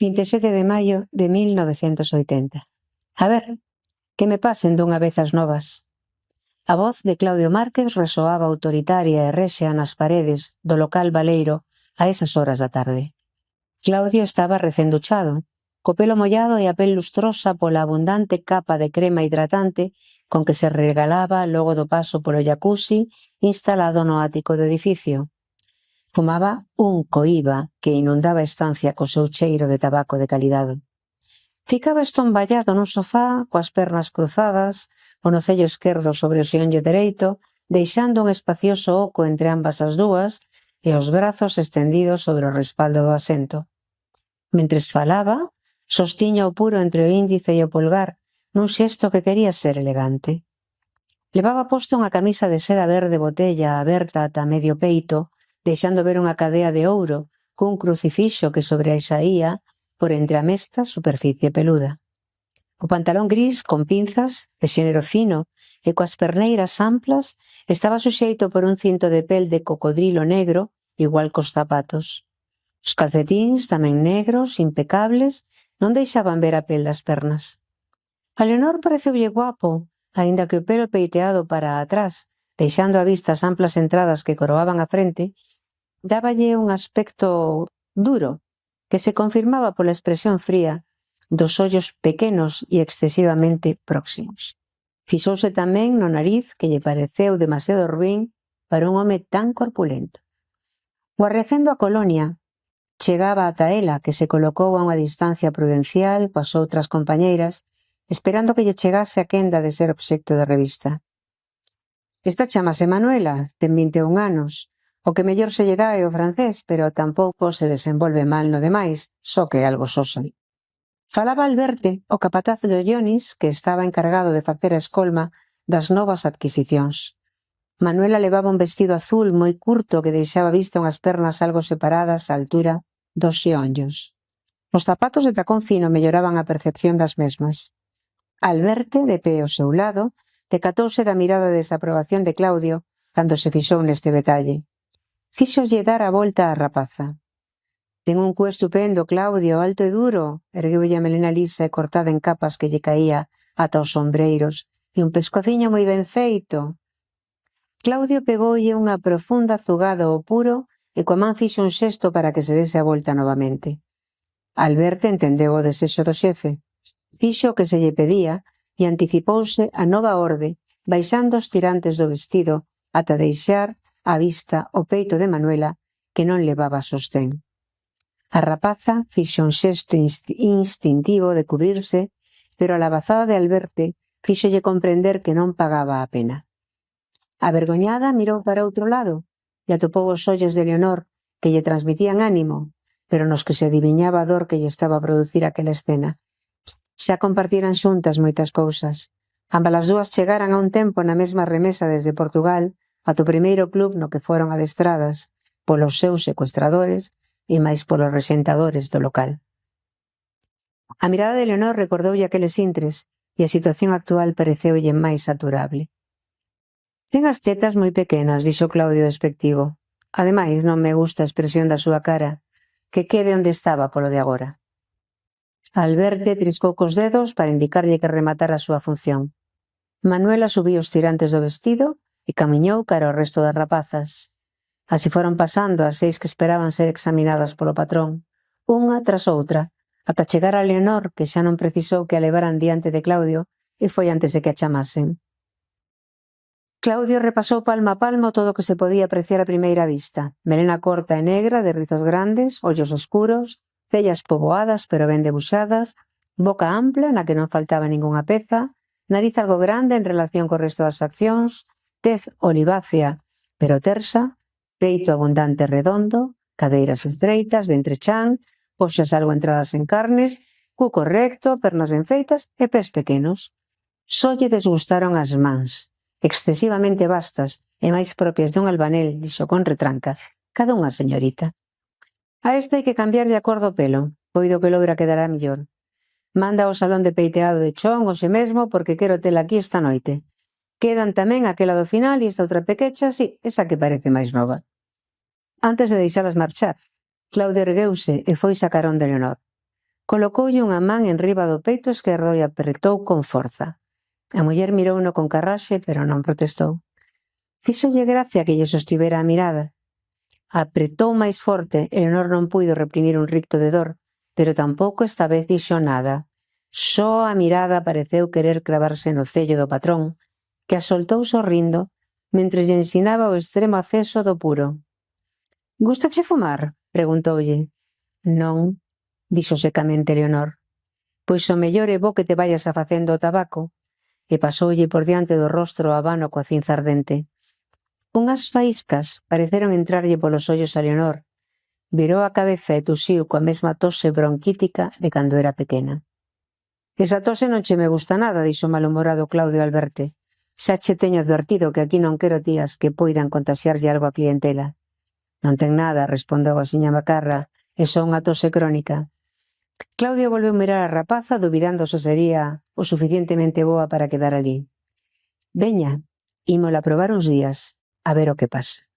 27 de maio de 1980. A ver, que me pasen dunha vez as novas. A voz de Claudio Márquez resoaba autoritaria e rexea nas paredes do local baleiro a esas horas da tarde. Claudio estaba recén duchado, co pelo mollado e a pel lustrosa pola abundante capa de crema hidratante con que se regalaba logo do paso polo jacuzzi instalado no ático do edificio. Fumaba un coíba que inundaba a estancia co seu cheiro de tabaco de calidade. Ficaba estomballado nun sofá, coas pernas cruzadas, o nocello esquerdo sobre o xeonllo dereito, deixando un espacioso oco entre ambas as dúas e os brazos estendidos sobre o respaldo do asento. Mentres falaba, sostiña o puro entre o índice e o pulgar nun xesto que quería ser elegante. Levaba posta unha camisa de seda verde botella aberta ata medio peito, deixando ver unha cadea de ouro cun crucifixo que sobresaía por entre a mesta superficie peluda. O pantalón gris con pinzas, de xénero fino e coas perneiras amplas, estaba suxeito por un cinto de pel de cocodrilo negro, igual cos zapatos. Os calcetíns, tamén negros, impecables, non deixaban ver a pel das pernas. A Leonor pareceulle guapo, aínda que o pelo peiteado para atrás, deixando á vista as amplas entradas que coroaban a frente, dáballe un aspecto duro, que se confirmaba pola expresión fría dos ollos pequenos e excesivamente próximos. Fixouse tamén no nariz, que lle pareceu demasiado ruín para un home tan corpulento. Guarrecendo a colonia, chegaba ata ela, que se colocou a unha distancia prudencial coas outras compañeiras, esperando que lle chegase a quenda de ser obxecto de revista. Esta chamase Manuela, ten 21 anos. O que mellor se lle dá é o francés, pero tampouco se desenvolve mal no demais, só que é algo sosa. Falaba Alberte, o capataz do Ionis, que estaba encargado de facer a escolma das novas adquisicións. Manuela levaba un vestido azul moi curto que deixaba vista unhas pernas algo separadas á altura dos xeonllos. Os zapatos de tacón fino melloraban a percepción das mesmas. Alberte, de pé ao seu lado, decatouse da mirada de desaprobación de Claudio cando se fixou neste detalle. Fíxolle dar a volta á rapaza. Ten un cu estupendo, Claudio, alto e duro, ergueulle a melena lisa e cortada en capas que lle caía ata os sombreiros, e un pescociño moi ben feito. Claudio pegoulle unha profunda zugada ao puro e coa man fixo un xesto para que se dese a volta novamente. Alberte entendeu o desexo do xefe. Fixo o que se lle pedía e anticipouse a nova orde, baixando os tirantes do vestido ata deixar á vista o peito de Manuela, que non levaba sostén. A rapaza fixo un xesto instintivo de cubrirse, pero a labazada de Alberte fíxolle comprender que non pagaba a pena. Avergoñada mirou para outro lado e atopou os ollos de Leonor, que lle transmitían ánimo, pero nos que se adiviñaba a dor que lle estaba a producir aquela escena. Xa compartiran xuntas moitas cousas. Ambas as dúas chegaran a un tempo na mesma remesa desde Portugal ata o primeiro club no que foron adestradas polos seus secuestradores e máis polos rexentadores do local. A mirada de Leonor recordoulle aqueles intres e a situación actual pareceulle máis saturable. Ten as tetas moi pequenas, dixo Claudio despectivo. Ademais, non me gusta a expresión da súa cara, que quede onde estaba polo de agora. Alberte triscou cos dedos para indicarlle que rematara a súa función. Manuela subiu os tirantes do vestido e camiñou cara ao resto das rapazas. Así foron pasando as 6 que esperaban ser examinadas polo patrón, unha tras outra, ata chegar a Leonor, que xa non precisou que a levaran diante de Claudio e foi antes de que a chamasen. Claudio repasou palmo a palmo todo o que se podía apreciar a primeira vista. Melena corta e negra, de rizos grandes, ollos oscuros, cellas poboadas pero ben debuxadas, boca ampla na que non faltaba ningunha peza, nariz algo grande en relación co resto das faccións, tez olivácea pero tersa, peito abundante e redondo, cadeiras estreitas, ventre chan, coxas algo entradas en carnes, cuco recto, pernas ben feitas e pés pequenos. Só lle desgustaron as mans, excesivamente vastas e máis propias dun albanel, dixo con retranca, cada unha señorita. A esta hai que cambiar de acordo o pelo, poido que logra quedará mellor. Manda ao salón de peiteado de Chón hoxe mesmo porque quero tela aquí esta noite. Quedan tamén aquela do final e esta outra pequecha, sí, esa que parece máis nova. Antes de deixalas marchar, Claudio ergueuse e foi sacar onde Leonor. Colocoulle unha man enriba do peito esquerdo e apertou con forza. A muller mirouno con carraxe, pero non protestou. Fíxolle gracia que lle sostivera a mirada. Apretou máis forte e Leonor non puido reprimir un ricto de dor, pero tampouco esta vez dixo nada. Só a mirada pareceu querer cravarse no cello do patrón, que a soltou sorrindo, mentres lle ensinaba o extremo acceso do puro. «Gústache fumar?» preguntoulle. «Non», dixo secamente Leonor. «Pois o mellor é bo que te vayas afacendo o tabaco», e pasoulle por diante do rostro o habano coa cinza ardente. Unhas faíscas pareceron entrarlle polos ollos a Leonor. Virou a cabeza e tusiu coa mesma tose bronquítica de cando era pequena. «Esa tose non che me gusta nada», dixo malhumorado Claudio al verte. «Xa che teño advertido que aquí non quero tías que poidan contaxiarlle algo á clientela». «Non ten nada», respondeu a seña Macarra, «é só unha tose crónica». Claudio volveu mirar a rapaza dubidando se sería o suficientemente boa para quedar ali. «Veña, ímola probar uns días, a ver o que pasa».